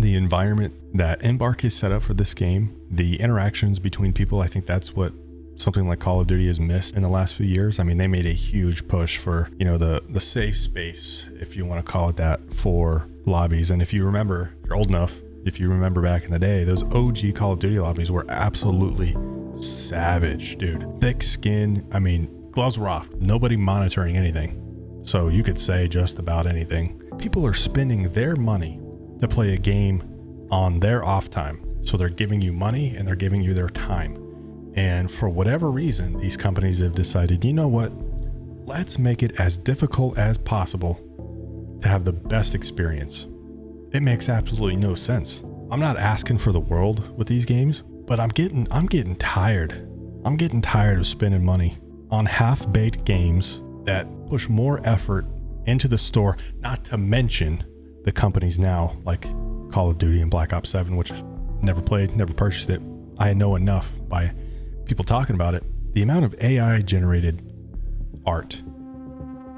the environment that Embark has set up for this game, the interactions between people, I think that's what something like Call of Duty has missed in the last few years. I mean, they made a huge push for, you know, the safe space, if you want to call it that, for lobbies. And if you remember, if you're old enough, if you remember back in the day, those OG Call of Duty lobbies were absolutely savage, dude. Thick skin. I mean, gloves were off. Nobody monitoring anything. So you could say just about anything. People are spending their money to play a game on their off time. So they're giving you money and they're giving you their time. And for whatever reason, these companies have decided, you know what? Let's make it as difficult as possible to have the best experience. It makes absolutely no sense. I'm not asking for the world with these games, but I'm getting tired. I'm getting tired of spending money on half-baked games that push more effort into the store, not to mention the companies now like Call of Duty and Black Ops 7, which I never played, never purchased it. I know enough by people talking about it. The amount of AI generated art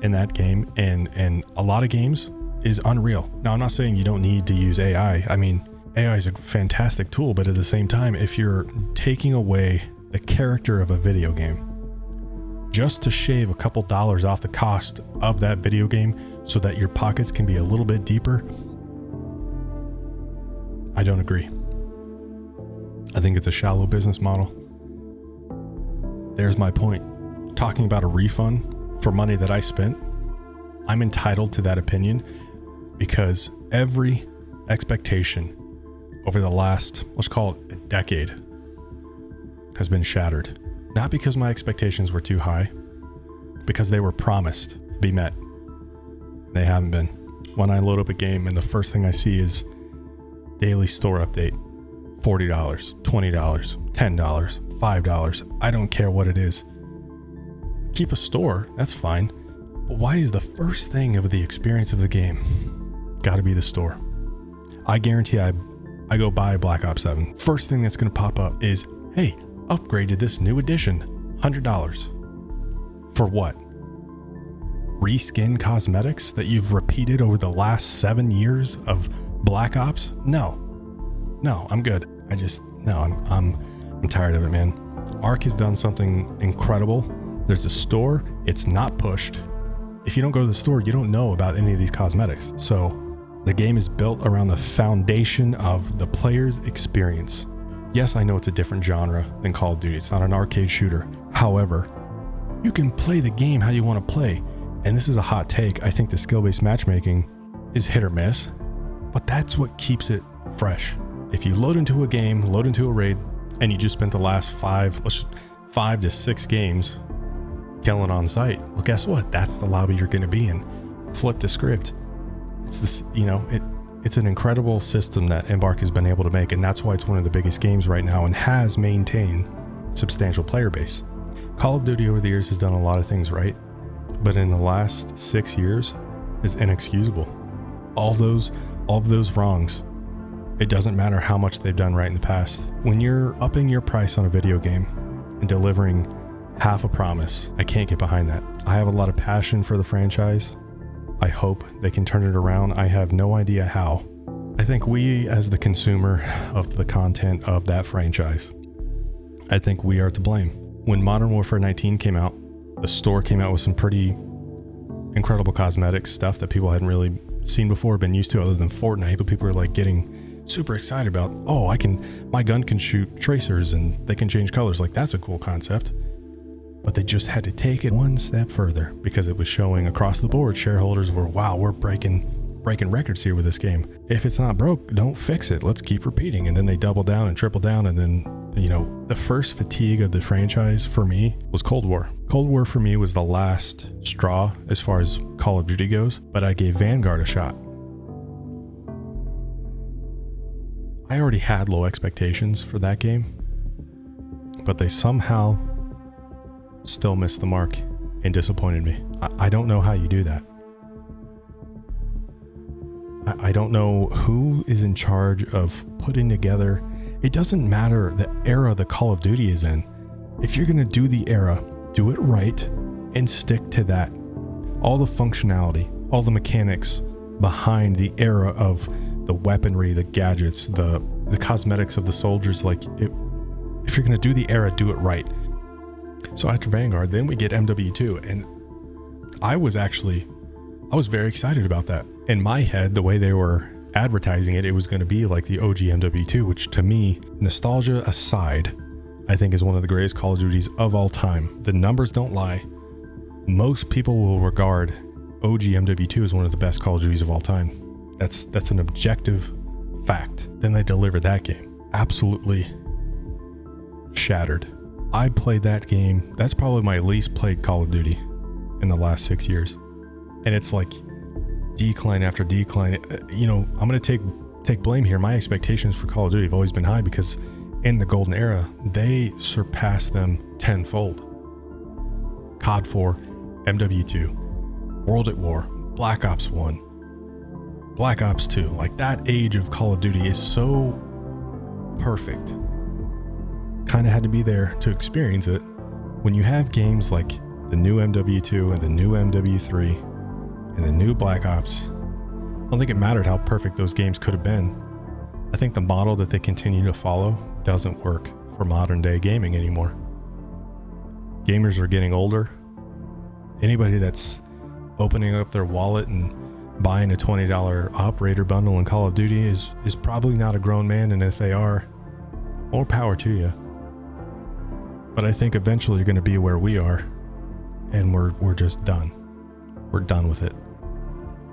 in that game and a lot of games is unreal. Now, I'm not saying you don't need to use AI. I mean, AI is a fantastic tool, but at the same time, if you're taking away the character of a video game just to shave a couple dollars off the cost of that video game so that your pockets can be a little bit deeper, I don't agree. I think it's a shallow business model. There's my point. Talking about a refund for money that I spent, I'm entitled to that opinion because every expectation over the last, let's call it a decade, has been shattered. Not because my expectations were too high, because they were promised to be met. They haven't been. When I load up a game and the first thing I see is daily store update, $40, $20, $10, $5. I don't care what it is. Keep a store, that's fine. But why is the first thing of the experience of the game gotta be the store? I guarantee I go buy Black Ops 7. First thing that's gonna pop up is, hey, upgrade to this new edition, $100. For what? Reskin cosmetics that you've repeated over the last 7 years of Black Ops? No, I'm good. I'm tired of it, man. Ark has done something incredible. There's a store, it's not pushed. If you don't go to the store, you don't know about any of these cosmetics. So the game is built around the foundation of the player's experience. Yes, I know it's a different genre than Call of Duty. It's not an arcade shooter. However, you can play the game how you want to play. And this is a hot take. I think the skill-based matchmaking is hit or miss, but that's what keeps it fresh. If you load into a game, load into a raid, and you just spent the last 5 to 6 games killing on site, well, guess what? That's the lobby you're going to be in. Flip the script. It's this, it's an incredible system that Embark has been able to make, and that's why it's one of the biggest games right now and has maintained substantial player base. Call of Duty over the years has done a lot of things right, but in the last 6 years is inexcusable. All of those wrongs. It doesn't matter how much they've done right in the past. When you're upping your price on a video game and delivering half a promise, I can't get behind that. I have a lot of passion for the franchise. I hope they can turn it around. I have no idea how. I think we, as the consumer of the content of that franchise, I think we are to blame. When Modern Warfare 19 came out, the store came out with some pretty incredible cosmetics, stuff that people hadn't really seen before, been used to other than Fortnite, but people are like getting super excited about, oh, my gun can shoot tracers and they can change colors. Like, that's a cool concept. But they just had to take it one step further because it was showing across the board. Shareholders were, wow, we're breaking records here with this game. If it's not broke, don't fix it. Let's keep repeating. And then they double down and triple down. And then, the first fatigue of the franchise for me was Cold War. Cold War for me was the last straw as far as Call of Duty goes, but I gave Vanguard a shot. I already had low expectations for that game, but they somehow still missed the mark and disappointed me. I don't know how you do that. I don't know who is in charge of putting together. It doesn't matter the era the Call of Duty is in. If you're going to do the era, do it right and stick to that. All the functionality, all the mechanics behind the era of the weaponry, the gadgets, the cosmetics of the soldiers. Like, if you're going to do the era, do it right. So after Vanguard, then we get MW2, and I was very excited about that. In my head, the way they were advertising it, it was going to be like the OG MW2, which to me, nostalgia aside, I think is one of the greatest Call of Duties of all time. The numbers don't lie. Most people will regard OG MW2 as one of the best Call of Duties of all time. That's an objective fact. Then they delivered that game. Absolutely shattered. I played that game. That's probably my least played Call of Duty in the last 6 years. And it's like decline after decline. You know, I'm going to take blame here. My expectations for Call of Duty have always been high because in the golden era, they surpassed them tenfold. COD 4, MW2, World at War, Black Ops 1, Black Ops 2. Like, that age of Call of Duty is so perfect. Kind of had to be there to experience it. When you have games like the new MW2 and the new MW3 and the new Black Ops, I don't think it mattered how perfect those games could have been. I think the model that they continue to follow doesn't work for modern day gaming anymore. Gamers are getting older. Anybody that's opening up their wallet and buying a $20 operator bundle in Call of Duty is probably not a grown man, and if they are, more power to you. But I think eventually you're going to be where we are, and we're just done. We're done with it.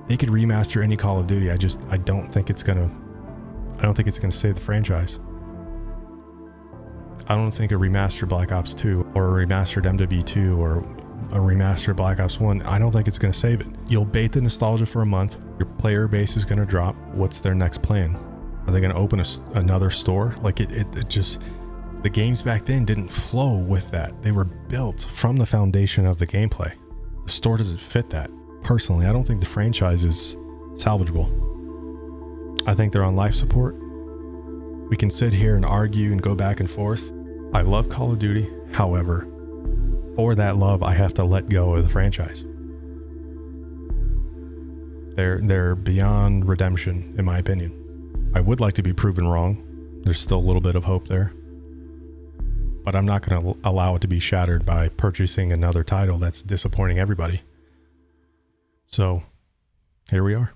They could remaster any Call of Duty. I don't think it's going to save the franchise. I don't think a remastered Black Ops 2 or a remastered MW2 or a remastered Black Ops 1, I don't think it's going to save it. You'll bait the nostalgia for a month. Your player base is going to drop. What's their next plan? Are they going to open another store? Like, it just, the games back then didn't flow with that. They were built from the foundation of the gameplay. The store doesn't fit that. Personally, I don't think the franchise is salvageable. I think they're on life support. We can sit here and argue and go back and forth. I love Call of Duty. However, for that love, I have to let go of the franchise. They're beyond redemption, in my opinion. I would like to be proven wrong. There's still a little bit of hope there. But I'm not going to allow it to be shattered by purchasing another title that's disappointing everybody. So, here we are.